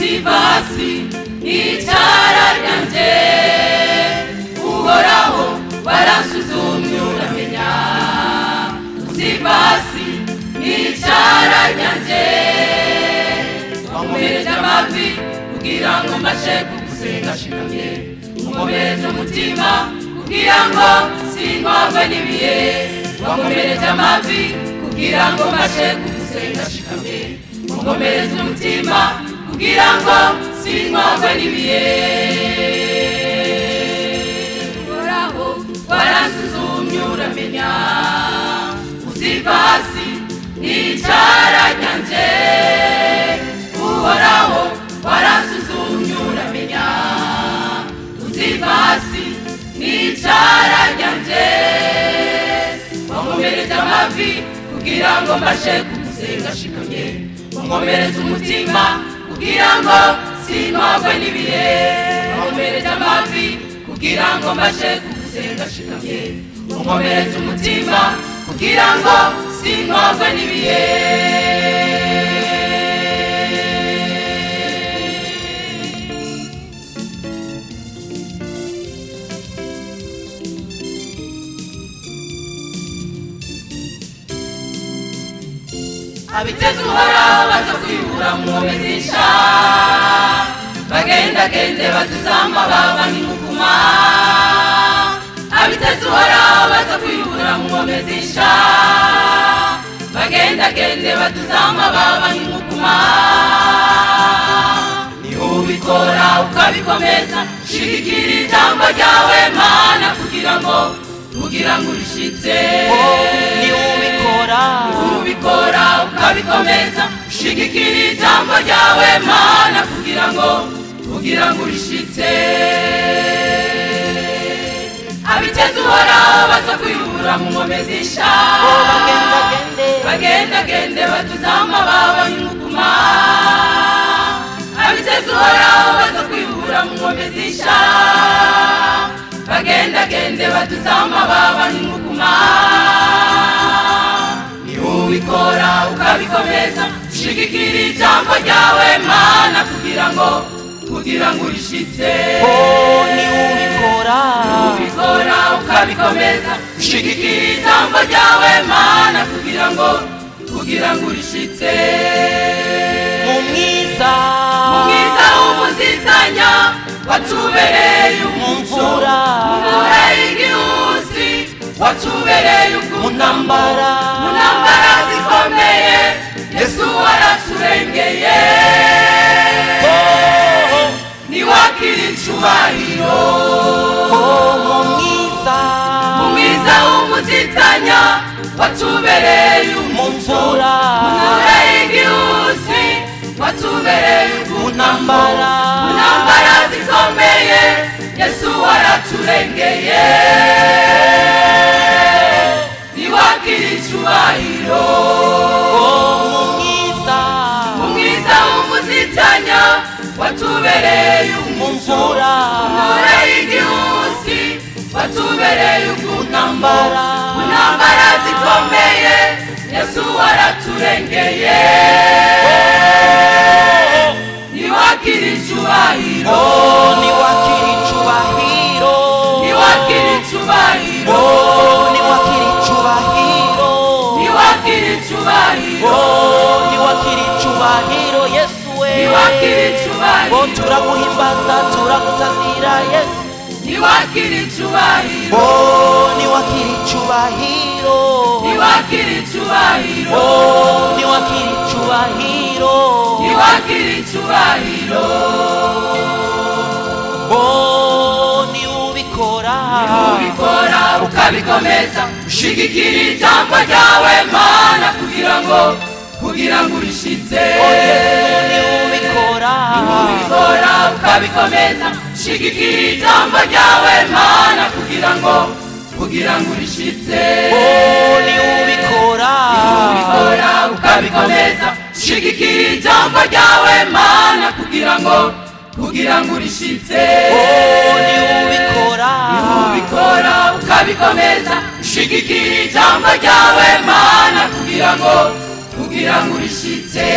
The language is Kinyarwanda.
uzivasi icara ryanje uhoraho warasuzumye uramenya uzivasi icara ryanje wankomereje amavi kugira ngo mbashe kugusenga shikamye unkomereje umutima kugira ngo sinkogwe n'ibihe wankomereje amavi kugira ngo mbashe kugusenga shikamye unkomereje umutima kugira ngo sinkogwe n'ibihe uhoraho warasuzumye uramenya uzivasi icara ryanje uhoraho warasuzumye uramenya uzivasi icara ryanje wankomereje amavi kugira ngo mbashe kugusenga shikamye wankomereje umutima kugira ngo sinkogwe n'ibihe wankomereje amavi kugira ngo mbashe kugusenga shikamye wankomereje umutima kugira ngo sinkogwe n'ibihe abiteze uhoraho baza kwibura mu nkombe z'isha bagendagende baduza amababa nk'inkukuma abiteze uhoraho baza kwibura mu nkombe z'isha bagendagende baduza amababa nk'inkukuma niho ubikora ukabikomeza shigikira ijambo ryawe mana kugira ngo urishitse niho ubikora ukabikomeza shigikira ijambo ryawe mana kugira ngo urishitse abiteze uhoraho baza kwibura mu nkombe z'isha bagendagende baduza amababa nk'inkukuma abiteze uhoraho baza kwibura mu nkombe z'isha bagendagende baduza amababa nk'inkukuma niho ubikora ukabikomeza shigikira ijambo ryawe mana kugira ngo urishitse niho ubikora ukabikomeza shigikira ijambo ryawe mana kugira ngo urishitse mu mwiza w'umuzitanya watubereye umumvura y'igihusi watubereye mu ntambara zikomeye yesu waraturengeye niwakira icubahiro mu mwiza w'umuzitanya watubereye umumvura y'igihusi watubereye mu ntambara zikomeye yesu waraturengeye niwakira icubahiro mu mwiza w'umuzitanya watubereye umumvura y'igihusi watubereye mu ntambara zikomeye yesu waraturengeye niwakira icubahiro niwakira icubahiro niwakira icubahiro niwakira icubahiro niwakira icubahiro niwakira icubahiro yesu we niwakira icubahiro turaguhimbaza turagutazira yesu niwakira icubahiro niwakira icubahiro niwakira icubahiro niwakira icubahiro niwakira icubahiro ubikora ukabikomeza ushigikira ijambo ryawe mana kugira ngo urishitse ubikora ukabikomeza ushigikira ijambo ryawe mana kugira ngo urishitse ubikora ukabikomeza ushigikira ijambo ryawe mana kugira ngo urishitse ubikora ukabikomeza ushigikira ijambo ryawe mana kugira ngo urishitse